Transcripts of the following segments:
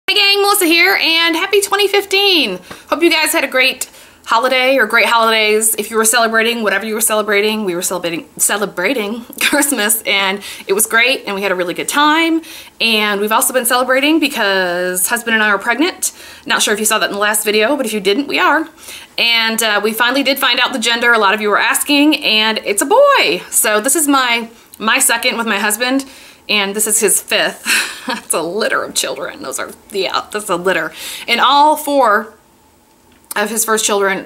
Hey gang, Melissa here, and happy 2015! Hope you guys had a great holiday or great holidays. If you were celebrating whatever you were celebrating, we were celebrating Christmas, and it was great, and we had a really good time. And we've also been celebrating because husband and I are pregnant. Not sure if you saw that in the last video, but if you didn't, we are. And we finally did find out the gender. A lot of you were asking, and it's a boy. So this is my second with my husband. And this is his fifth. That's a litter of children. Those are, yeah, that's a litter. And all four of his children,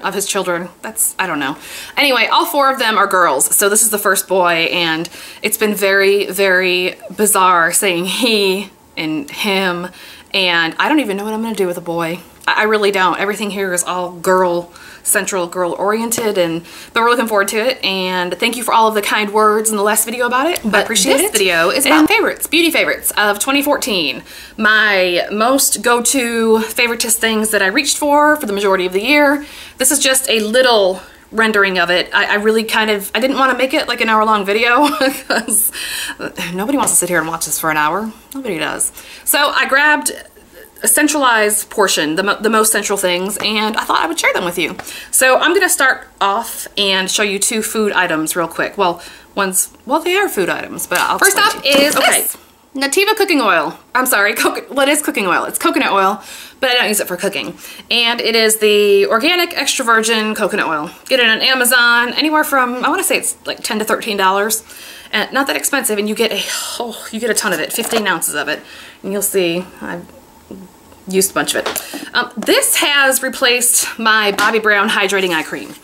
that's, I don't know. Anyway, all four of them are girls. So this is the first boy, and it's been very, very bizarre saying he and him, and I don't even know what I'm gonna do with a boy. I really don't. Everything here is all central girl oriented, but we're looking forward to it, and thank you for all of the kind words in the last video about it. But I appreciate this video is about favorites, beauty favorites of 2014. My most go-to favoritist things that I reached for the majority of the year. This is just a little rendering of it. I really I didn't want to make it like an hour-long video because nobody wants to sit here and watch this for an hour. Nobody does. So I grabbed a centralized portion, the most central things, and I thought I would share them with you. So I'm gonna start off and show you two food items real quick. Well, they are food items, but I'll first up is this. Nutiva cooking oil. I'm sorry, what is cooking oil? It's coconut oil, but I don't use it for cooking. And it is the organic extra virgin coconut oil. Get it on Amazon, anywhere from, I wanna say it's like $10 to $13. And not that expensive, and you get a ton of it, 15 ounces of it. And you'll see, I've used a bunch of it. This has replaced my Bobbi Brown hydrating eye cream.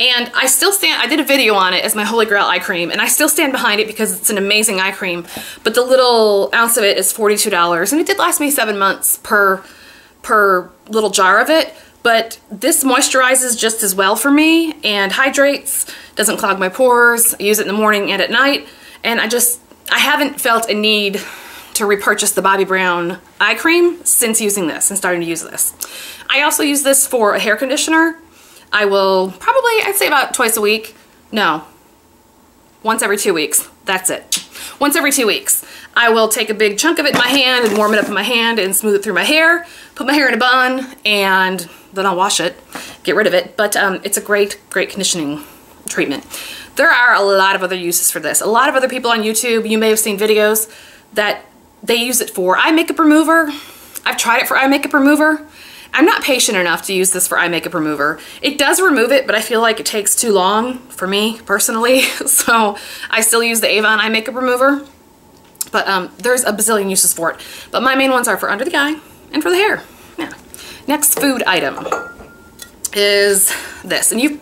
And I did a video on it as my Holy Grail eye cream, and I still stand behind it because it's an amazing eye cream. But the little ounce of it is $42, and it did last me 7 months per little jar of it. But this moisturizes just as well for me and hydrates, doesn't clog my pores. I use it in the morning and at night, and I haven't felt a need to repurchase the Bobbi Brown eye cream since using this and starting to use this. I also use this for a hair conditioner. I will probably, I'd say about twice a week. No, once every 2 weeks. That's it. Once every 2 weeks. I will take a big chunk of it in my hand and warm it up in my hand and smooth it through my hair, put my hair in a bun, and then I'll wash it, get rid of it. But it's a great conditioning treatment. There are a lot of other uses for this. A lot of other people on YouTube, you may have seen videos that they use it for eye makeup remover. I've tried it for eye makeup remover. I'm not patient enough to use this for eye makeup remover. It does remove it, but I feel like it takes too long for me personally. So I still use the Avon eye makeup remover. But there's a bazillion uses for it. But my main ones are for under the eye and for the hair. Yeah. Next food item is this. And you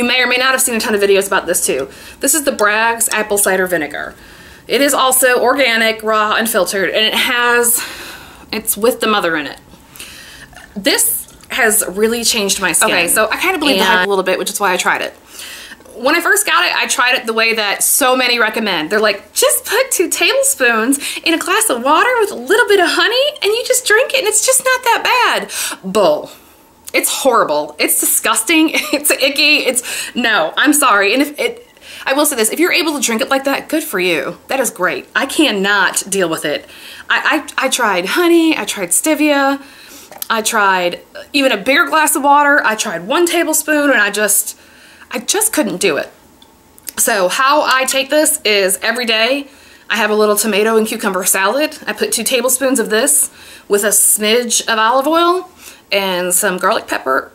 may or may not have seen a ton of videos about this too. This is the Bragg's apple cider vinegar. It is also organic, raw, and filtered, and it's with the mother in it. This has really changed my skin. Okay, so I kind of believe the hype a little bit, which is why I tried it. When I first got it, I tried it the way that so many recommend. They're like, just put 2 tablespoons in a glass of water with a little bit of honey, and you just drink it, and it's just not that bad. Bull. It's horrible. It's disgusting. It's icky. No, I'm sorry. And I will say this, if you're able to drink it like that, good for you. That is great. I cannot deal with it. I tried honey, I tried stevia, I tried even a bigger glass of water, I tried 1 tablespoon, and I just couldn't do it. So how I take this is every day I have a little tomato and cucumber salad. I put 2 tablespoons of this with a smidge of olive oil and some garlic pepper,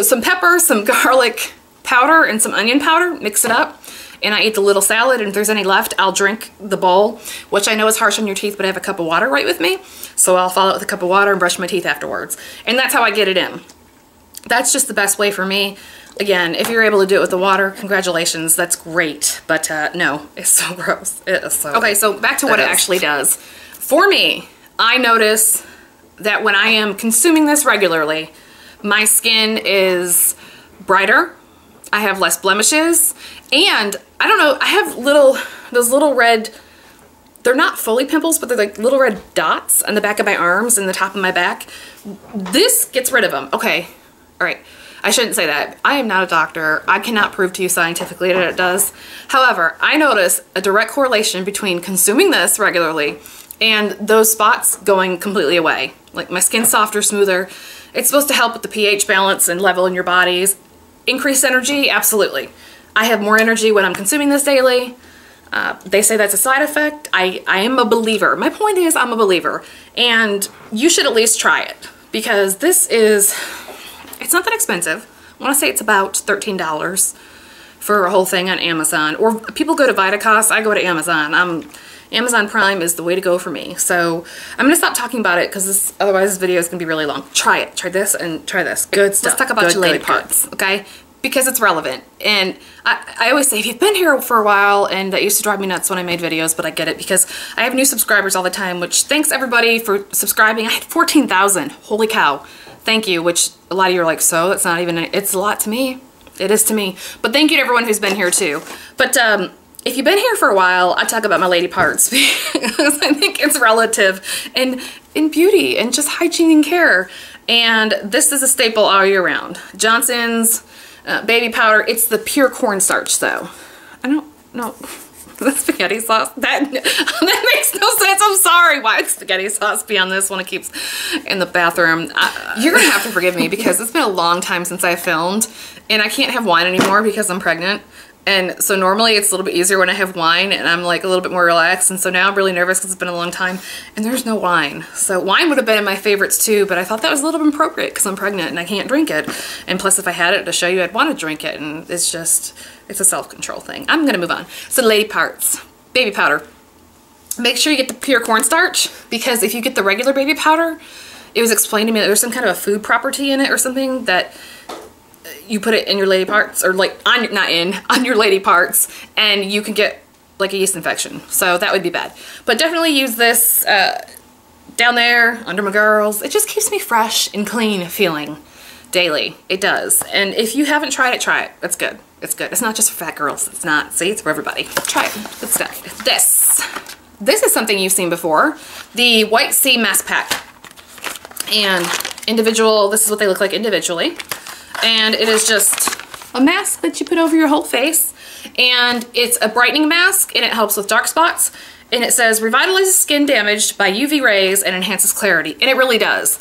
some garlic powder, and some onion powder, mix it up. And I eat the little salad, and if there's any left, I'll drink the bowl, which I know is harsh on your teeth, but I have a cup of water right with me. So I'll follow it with a cup of water and brush my teeth afterwards. And that's how I get it in. That's just the best way for me. Again, if you're able to do it with the water, congratulations, that's great. But no, it's so gross. It is so Okay, so back to what it actually does. For me, I notice that when I am consuming this regularly, my skin is brighter, I have less blemishes, and I don't know, I have those little red, they're not fully pimples, but they're like little red dots on the back of my arms and the top of my back. This gets rid of them. Okay, all right. I shouldn't say that. I am not a doctor. I cannot prove to you scientifically that it does. However, I notice a direct correlation between consuming this regularly and those spots going completely away. Like my skin's softer, smoother. It's supposed to help with the pH balance and level in your bodies. Increase energy, absolutely. I have more energy when I'm consuming this daily. They say that's a side effect. I am a believer. My point is I'm a believer, and you should at least try it because this is, it's not that expensive. I want to say it's about $13 for a whole thing on Amazon, or people go to Vitacost. I go to Amazon. Amazon Prime is the way to go for me. So I'm gonna stop talking about it because otherwise this video is gonna be really long. Try it. Try this and try this. Good stuff. Let's talk about your lady parts, okay? Because it's relevant. And I always say, if you've been here for a while, and that used to drive me nuts when I made videos, but I get it because I have new subscribers all the time, which thanks everybody for subscribing. I had 14,000. Holy cow. Thank you, which a lot of you are like, so that's not even, it's a lot to me. It is to me. But thank you to everyone who's been here too. But if you've been here for a while, I talk about my lady parts because I think it's relative and in beauty and just hygiene and care. And this is a staple all year round. Johnson's baby powder. It's the pure cornstarch though. I don't know. The spaghetti sauce, that makes no sense. I'm sorry. Why would spaghetti sauce be on this when it keeps in the bathroom? You're gonna have to forgive me because it's been a long time since I filmed and I can't have wine anymore because I'm pregnant. And so normally it's a little bit easier when I have wine and I'm like a little bit more relaxed. And so now I'm really nervous because it's been a long time and there's no wine. So wine would have been in my favorites too, but I thought that was a little bit inappropriate because I'm pregnant and I can't drink it. And plus if I had it to show you, I'd want to drink it. And it's just, it's a self-control thing. I'm going to move on. So lady parts, baby powder. Make sure you get the pure cornstarch because if you get the regular baby powder, it was explained to me that there's some kind of a food property in it or something that you put it in your lady parts, or like on your lady parts, and you can get like a yeast infection. So that would be bad. But definitely use this down there under my girls. It just keeps me fresh and clean feeling daily. It does. And if you haven't tried it, try it. It's good. It's good. It's not just for fat girls. It's not. See, it's for everybody. Try it. Good stuff. This is something you've seen before. The White Sea Mask Pack. And individual, this is what they look like individually. And it is just a mask that you put over your whole face. And it's a brightening mask and it helps with dark spots. And it says revitalizes skin damaged by UV rays and enhances clarity. And it really does.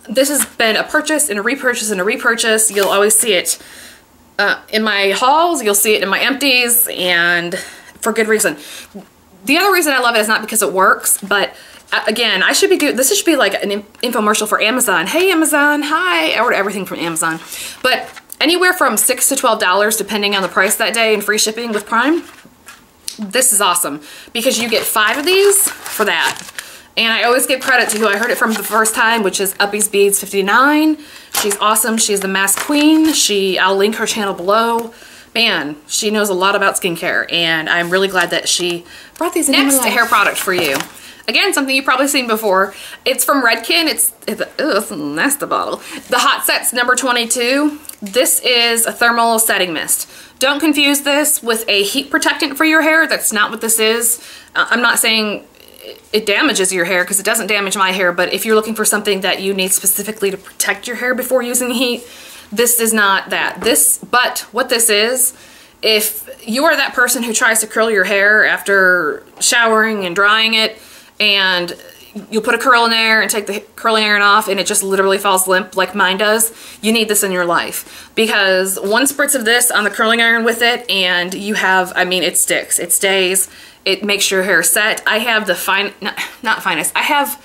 This has been a purchase and a repurchase and a repurchase. You'll always see it in my hauls. You'll see it in my empties, and for good reason. The other reason I love it is not because it works, but again, I should be doing, this should be like an infomercial for Amazon. Hey Amazon, hi. I order everything from Amazon. But anywhere from $6 to $12 depending on the price that day and free shipping with Prime. This is awesome because you get 5 of these for that. And I always give credit to who I heard it from the first time, which is Uppy's Beads 59. She's awesome. She's the mask queen. I'll link her channel below. Man, she knows a lot about skincare, and I'm really glad that she brought these in. Next, a hair product for you. Again, something you've probably seen before. It's from Redken. It's a nasty bottle. The Hot Sets number 22. This is a thermal setting mist. Don't confuse this with a heat protectant for your hair. That's not what this is. I'm not saying it damages your hair because it doesn't damage my hair, but if you're looking for something that you need specifically to protect your hair before using heat, this is not that. But what this is, if you are that person who tries to curl your hair after showering and drying it, and you'll put a curl in there and take the curling iron off and it just literally falls limp like mine does, you need this in your life. Because one spritz of this on the curling iron with it and you have, I mean, it sticks, it stays, it makes your hair set. I have the not finest, I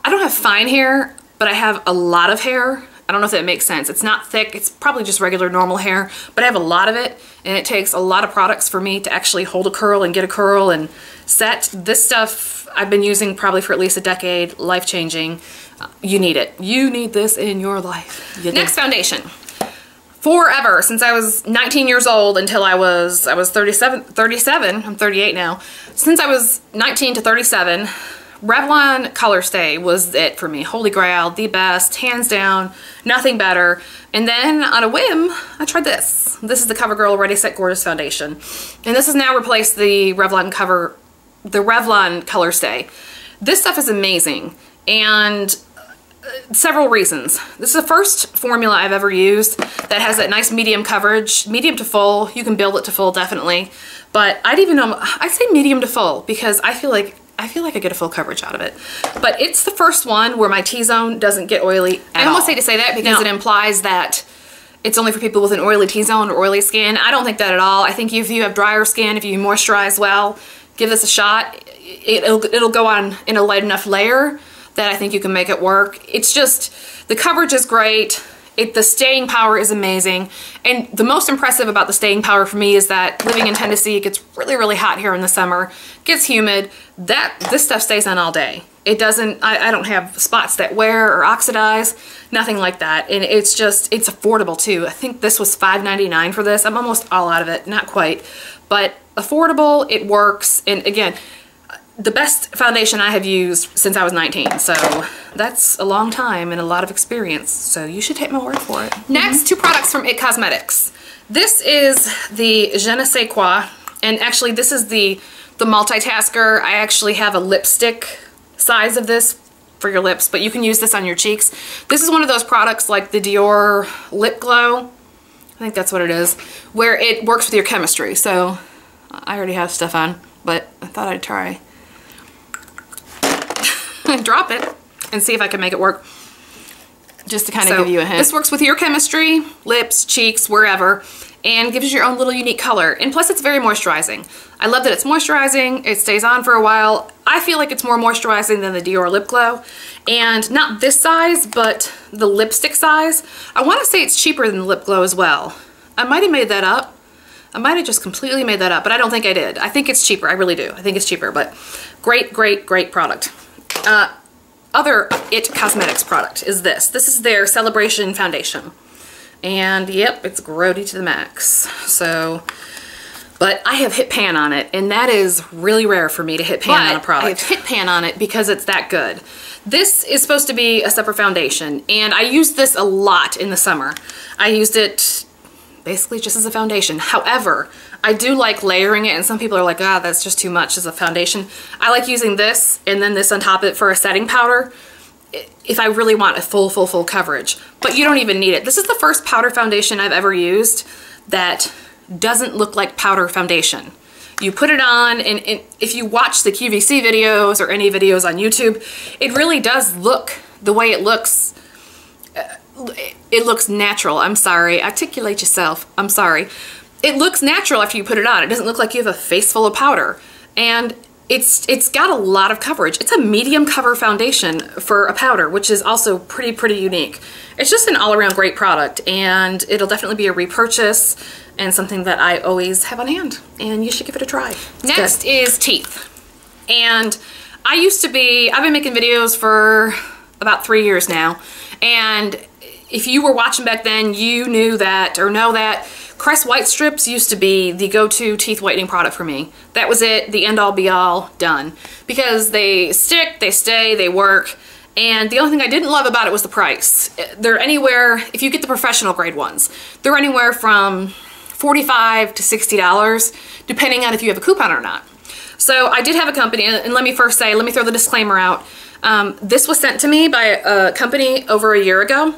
don't have fine hair, but I have a lot of hair. I don't know if that makes sense. It's not thick, it's probably just regular normal hair, but I have a lot of it and it takes a lot of products for me to actually hold a curl and get a curl and set. This stuff I've been using probably for at least a decade, life-changing. You need it. You need this in your life. Next, foundation. Forever, since I was 19 years old until I was 37, I'm 38 now. Since I was 19 to 37, Revlon Color Stay was it for me. Holy grail, the best, hands down, nothing better. And then on a whim, I tried this. This is the Covergirl Ready Set Gorgeous Foundation. And this has now replaced the Revlon Color Stay. This stuff is amazing, and several reasons. This is the first formula I've ever used that has that nice medium coverage, medium to full. You can build it to full, definitely. But I'd say medium to full because I feel like I feel like I get a full coverage out of it. But it's the first one where my T-zone doesn't get oily at all. I almost hate to say that because it implies that it's only for people with an oily T-zone or oily skin. I don't think that at all. I think if you have drier skin, if you moisturize well, give this a shot. It'll go on in a light enough layer that I think you can make it work. It's just, the coverage is great. The staying power is amazing. And the most impressive about the staying power for me is that living in Tennessee, it gets really, really hot here in the summer. It gets humid. This stuff stays on all day. It doesn't, I don't have spots that wear or oxidize, nothing like that. And it's just, it's affordable too. I think this was $5.99 for this. I'm almost all out of it, not quite, but affordable, it works. And again, the best foundation I have used since I was 19, so that's a long time and a lot of experience, so you should take my word for it. Next, two products from It Cosmetics. This is the Je ne sais quoi, and actually this is the multitasker. I actually have a lipstick size of this for your lips, but you can use this on your cheeks. This is one of those products like the Dior Lip Glow, I think that's what it is, where it works with your chemistry. So I already have stuff on, but I thought I'd try. Drop it and see if I can make it work, just to kind of give you a hint. This works with your chemistry, lips, cheeks, wherever, and gives you your own little unique color. And plus it's very moisturizing. I love that it's moisturizing, it stays on for a while. I feel like it's more moisturizing than the Dior Lip Glow. And not this size, but the lipstick size. I want to say it's cheaper than the Lip Glow as well. I might have made that up. I might have just completely made that up, but I don't think I did. I think it's cheaper, I really do. I think it's cheaper, but great, great, great product. Other It Cosmetics product is this. This is their Celebration Foundation. And yep, it's grody to the max. So, but I have hit pan on it, and that is really rare for me to hit pan on a product. I have hit pan on it because it's that good. This is supposed to be a separate foundation, and I used this a lot in the summer. I used it basically just as a foundation. However, I do like layering it, and some people are like, ah, that's just too much as a foundation. I like using this and then this on top of it for a setting powder if I really want a full coverage. But you don't even need it. This is the first powder foundation I've ever used that doesn't look like powder foundation. You put it on, and if you watch the QVC videos or any videos on YouTube, it really does look the way it looks. It looks natural. I'm sorry. Articulate yourself. I'm sorry. It looks natural after you put it on. It doesn't look like you have a face full of powder. And it's got a lot of coverage. It's a medium cover foundation for a powder, which is also pretty unique. It's just an all-around great product, and it'll definitely be a repurchase and something that I always have on hand, and you should give it a try. Next is teeth. And I've been making videos for about 3 years now, and if you were watching back then, you knew that or know that Crest White Strips used to be the go-to teeth whitening product for me. That was it, the end-all be-all, done. Because they stick, they stay, they work, and the only thing I didn't love about it was the price. They're anywhere, if you get the professional grade ones, they're anywhere from $45 to $60, depending on if you have a coupon or not. So I did have a company, and let me throw the disclaimer out. This was sent to me by a company over a year ago.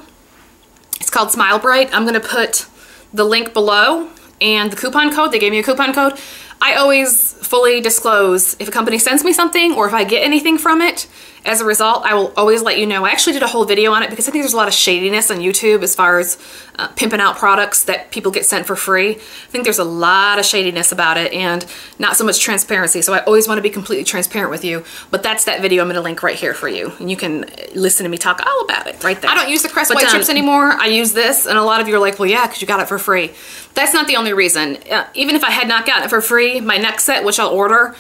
It's called Smile Bright. I'm gonna put the link below and the coupon code. They gave me a coupon code. I always fully disclose if a company sends me something or if I get anything from it. As a result, I will always let you know. I actually did a whole video on it because I think there's a lot of shadiness on YouTube as far as pimping out products that people get sent for free. I think there's a lot of shadiness about it and not so much transparency. So I always want to be completely transparent with you. But that's that video I'm going to link right here for you. And you can listen to me talk all about it right there. I don't use the Crest White Strips anymore. I use this, and a lot of you are like, well, yeah, because you got it for free. That's not the only reason. Even if I had not gotten it for free, my next set, which I'll order,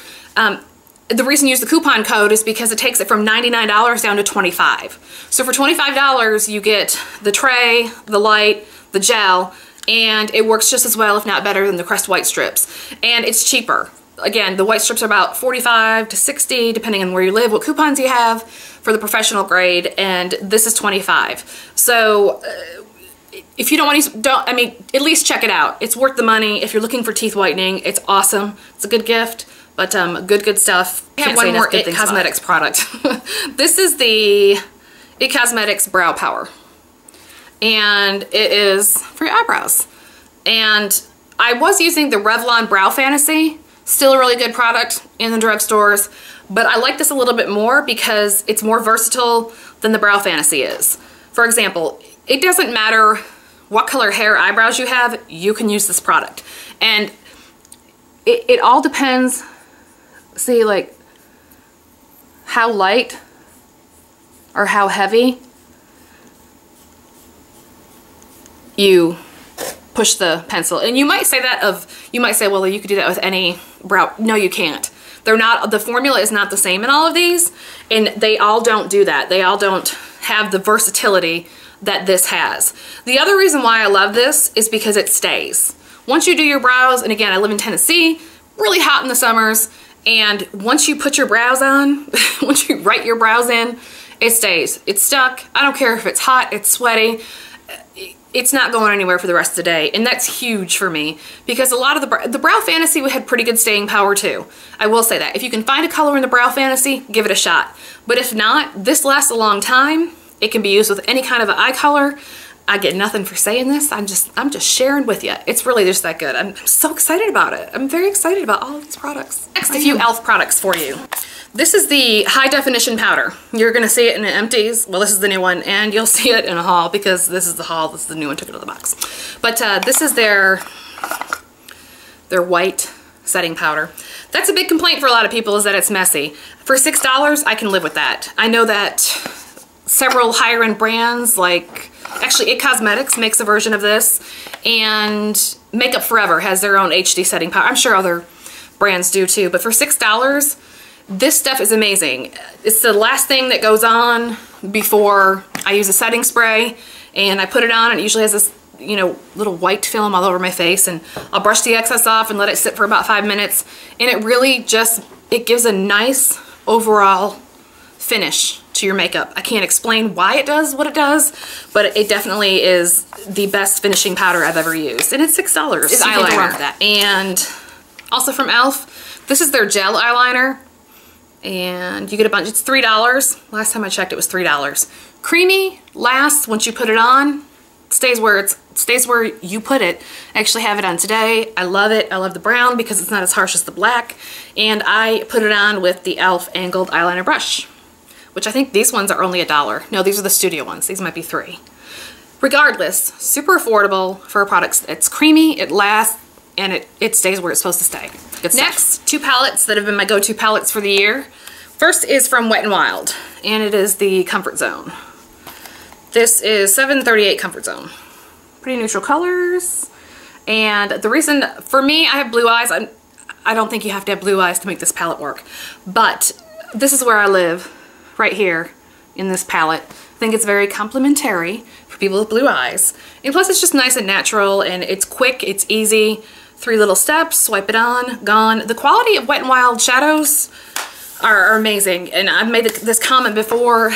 the reason you use the coupon code is because it takes it from $99 down to $25. So for $25, you get the tray, the light, the gel, and it works just as well, if not better, than the Crest White Strips. And it's cheaper. Again, the white strips are about $45 to $60, depending on where you live, what coupons you have for the professional grade, and this is $25. So if you don't want to use, at least check it out. It's worth the money. If you're looking for teeth whitening, it's awesome. It's a good gift. But good stuff. I have one more It Cosmetics product. This is the It Cosmetics Brow Power. And it is for your eyebrows. And I was using the Revlon Brow Fantasy. Still a really good product in the drugstores. but I like this a little bit more because it's more versatile than the Brow Fantasy is. For example, it doesn't matter what color hair eyebrows you have, you can use this product. And it all depends, see, like how light or how heavy you push the pencil. And you might say well, you could do that with any brow. No, you can't. They're not, the formula is not the same in all of these, and they all don't do that. They all don't have the versatility that this has. The other reason why I love this is because it stays. Once you do your brows, and again, I live in Tennessee, really hot in the summers, and once you put your brows on, once you write your brows in, it stays. It's stuck. I don't care if it's hot, it's sweaty. It's not going anywhere for the rest of the day, and that's huge for me because a lot of the Brow Fantasy had pretty good staying power too. I will say that. If you can find a color in the Brow Fantasy, give it a shot. But if not, this lasts a long time. It can be used with any kind of eye color. I get nothing for saying this. I'm just sharing with you. It's really just that good. I'm so excited about it. I'm very excited about all of these products. Next, a few e.l.f. products for you. This is the high definition powder. You're gonna see it in the empties. Well, this is the new one, and you'll see it in a haul because this is the haul. This is the new one, took it out of the box. But this is their white setting powder. That's a big complaint for a lot of people, is that it's messy. For $6, I can live with that. I know that several higher end brands, like actually It Cosmetics makes a version of this, and Makeup Forever has their own HD setting powder. I'm sure other brands do too, but for $6, this stuff is amazing. It's the last thing that goes on before I use a setting spray, and I put it on, and it usually has this, you know, little white film all over my face, and I'll brush the excess off and let it sit for about 5 minutes, and it really just, it gives a nice overall finish to your makeup. I can't explain why it does what it does, but it definitely is the best finishing powder I've ever used, and it's $6. It's eyeliner. And also from e.l.f., this is their gel eyeliner. And you get a bunch, it's $3. Last time I checked, it was $3. Creamy, lasts once you put it on, stays where you put it. I actually have it on today. I love it. I love the brown because it's not as harsh as the black. And I put it on with the e.l.f. Angled Eyeliner Brush, which I think these ones are only $1. No, these are the studio ones. These might be $3. Regardless, super affordable for a product. It's creamy, it lasts, and it stays where it's supposed to stay. Good stuff. Next, two palettes that have been my go-to palettes for the year. First is from Wet n Wild, and it is the Comfort Zone. This is 738 Comfort Zone. Pretty neutral colors. And the reason, for me, I have blue eyes. I don't think you have to have blue eyes to make this palette work. But this is where I live, right here in this palette. I think it's very complimentary for people with blue eyes. And plus it's just nice and natural, and it's quick, it's easy. 3 little steps, swipe it on, gone. The quality of Wet n Wild shadows are amazing, and I've made this comment before.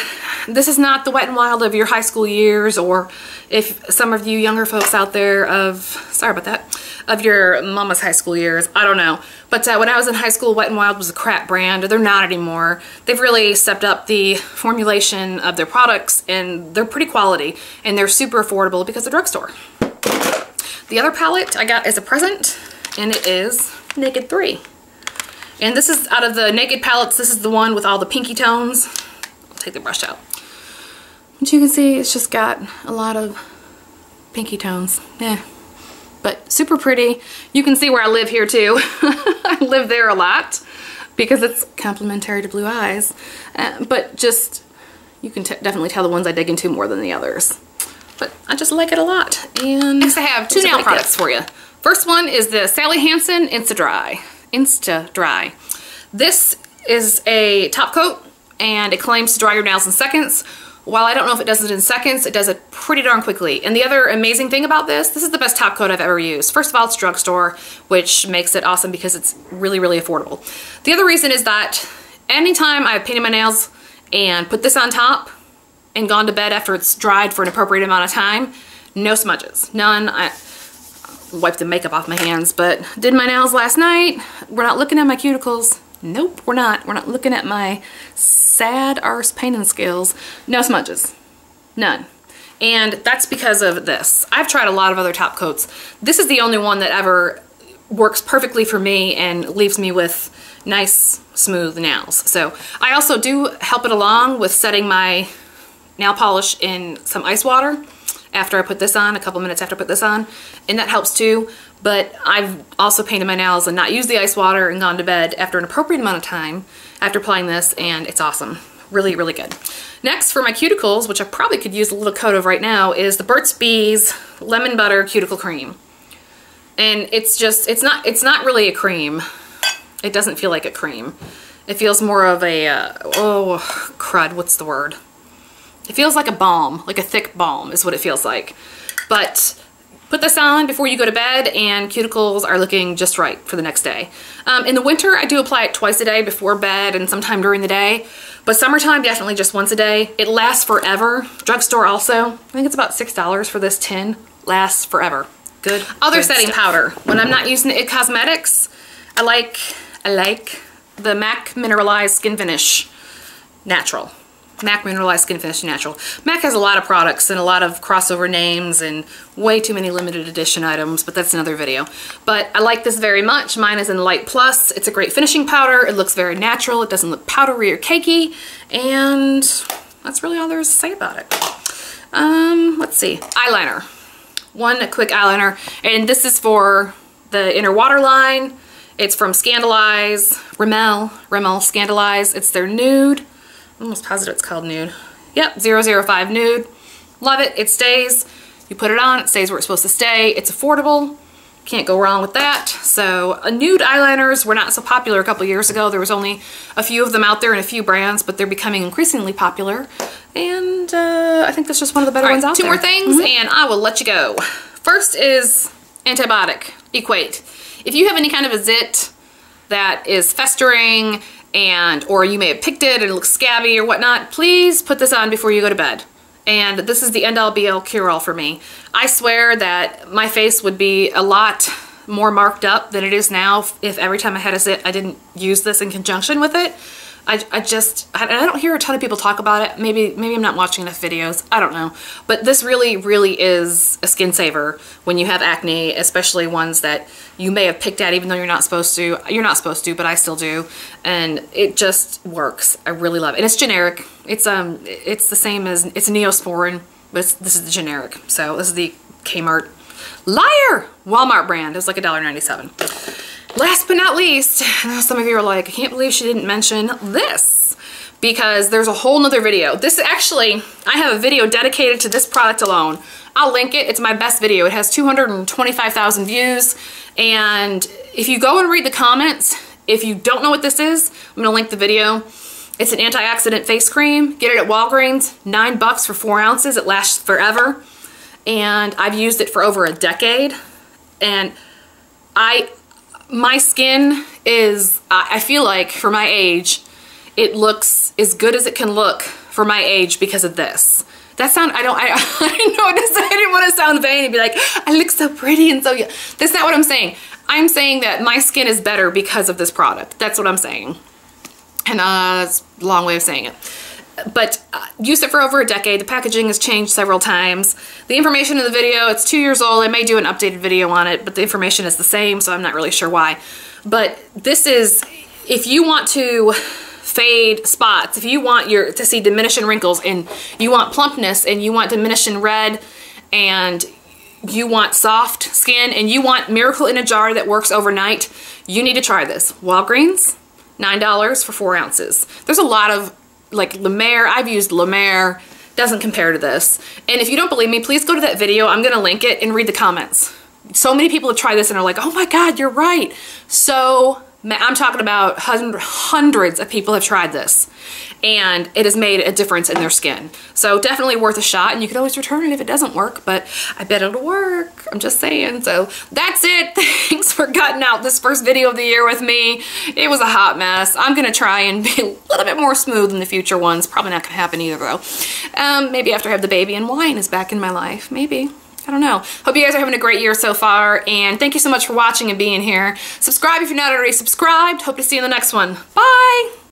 This is not the Wet n Wild of your high school years, or if some of you younger folks out there sorry about that, of your mama's high school years, I don't know. But when I was in high school, Wet n Wild was a crap brand. They're not anymore. They've really stepped up the formulation of their products, and they're pretty quality, and they're super affordable because of the drugstore. The other palette I got as a present, and it is Naked 3. And this is, out of the Naked palettes, this is the one with all the pinky tones. I'll take the brush out. But you can see it's just got a lot of pinky tones. Yeah. But super pretty. You can see where I live here too. I live there a lot because it's complementary to blue eyes. But just, you can definitely tell the ones I dig into more than the others. But I just like it a lot. And next I have 2 nail products for you. First one is the Sally Hansen Insta Dry. This is a top coat, and it claims to dry your nails in seconds. While I don't know if it does it in seconds, it does it pretty darn quickly. And the other amazing thing about this is the best top coat I've ever used. First of all, it's drugstore, which makes it awesome because it's really, really affordable. The other reason is that anytime I've painted my nails and put this on top and gone to bed after it's dried for an appropriate amount of time, no smudges, none. I wiped the makeup off my hands, but did my nails last night. We're not looking at my cuticles. Nope, we're not. We're not looking at my sad arse painting skills. No smudges, none. And that's because of this. I've tried a lot of other top coats. This is the only one that ever works perfectly for me and leaves me with nice, smooth nails. So I also do help it along with setting my nail polish in some ice water after I put this on, a couple minutes after I put this on, and that helps too. But I've also painted my nails and not used the ice water and gone to bed after an appropriate amount of time after applying this, and it's awesome. Really, really good. Next, for my cuticles, which I probably could use a little coat of right now, is the Burt's Bees Lemon Butter Cuticle Cream. And it's just, it's not really a cream. It doesn't feel like a cream. It feels more of a, oh, crud, what's the word? It feels like a balm, like a thick balm is what it feels like. But put this on before you go to bed and cuticles are looking just right for the next day. In the winter, I do apply it twice a day before bed and sometime during the day. But summertime, definitely just once a day. It lasts forever. Drugstore also. I think it's about $6 for this tin. Lasts forever. Good. Other setting powder. When I'm not using It Cosmetics, I like the MAC Mineralize Skinfinish Natural. MAC Mineralized Skinfinish Natural. MAC has a lot of products and a lot of crossover names and way too many limited edition items, but that's another video. But I like this very much. Mine is in Light Plus. It's a great finishing powder. It looks very natural. It doesn't look powdery or cakey, and that's really all there is to say about it. Let's see. Eyeliner. One quick eyeliner, and this is for the inner waterline. It's from Scandalize, Rimmel Scandalize. It's their nude. I'm almost positive it's called Nude. Yep, 005 Nude. Love it. It stays. You put it on, it stays where it's supposed to stay. It's affordable. Can't go wrong with that. So nude eyeliners were not so popular a couple years ago. There was only a few of them out there and a few brands, but they're becoming increasingly popular. And I think that's just one of the better ones out there. Two more things and I will let you go. First is antibiotic, Equate. If you have any kind of a zit that is festering, or you may have picked it and it looks scabby or whatnot, please put this on before you go to bed. And this is the end-all be-all cure-all for me. I swear that my face would be a lot more marked up than it is now if every time I had a zit I didn't use this in conjunction with it. I don't hear a ton of people talk about it. Maybe I'm not watching enough videos. I don't know. But this really, really is a skin saver when you have acne, especially ones that you may have picked at even though you're not supposed to. You're not supposed to, but I still do. And it just works. I really love it. And it's generic. It's the same as, it's Neosporin, but this is the generic. So this is the Kmart Liar Walmart brand. It's like $1.97. Last but not least, some of you are like, I can't believe she didn't mention this, because there's a whole nother video. This actually, I have a video dedicated to this product alone. I'll link it. It's my best video. It has 225,000 views. And if you go and read the comments, if you don't know what this is, I'm gonna link the video. It's an antioxidant face cream. Get it at Walgreens, $9 for 4 ounces. It lasts forever. And I've used it for over a decade. And my skin is, I feel like for my age, it looks as good as it can look for my age because of this. That sound, I didn't know what to say. I didn't want to sound vain and be like, I look so pretty and so young. That's not what I'm saying. I'm saying that my skin is better because of this product. That's what I'm saying. And that's a long way of saying it. But used it for over a decade. The packaging has changed several times. The information in the video, it's 2 years old. I may do an updated video on it, but the information is the same, so I'm not really sure why. But this is, if you want to fade spots, if you want to see diminishing wrinkles, and you want plumpness, and you want diminishing red, and you want soft skin, and you want Miracle in a Jar that works overnight, you need to try this. Walgreens, $9 for 4 ounces. There's a lot of, like La Mer, I've used La Mer, doesn't compare to this. And if you don't believe me, please go to that video. I'm gonna link it and read the comments. So many people have tried this and are like, oh my God, you're right. So, I'm talking about hundreds of people have tried this, and it has made a difference in their skin. So definitely worth a shot, and you can always return it if it doesn't work, but I bet it'll work. I'm just saying. So that's it. Thanks for cutting out this first video of the year with me. It was a hot mess. I'm gonna try and be a little bit more smooth in the future ones. Probably not gonna happen either though. Maybe after I have the baby and wine is back in my life. Maybe. I don't know. Hope you guys are having a great year so far, and thank you so much for watching and being here. Subscribe if you're not already subscribed. Hope to see you in the next one. Bye!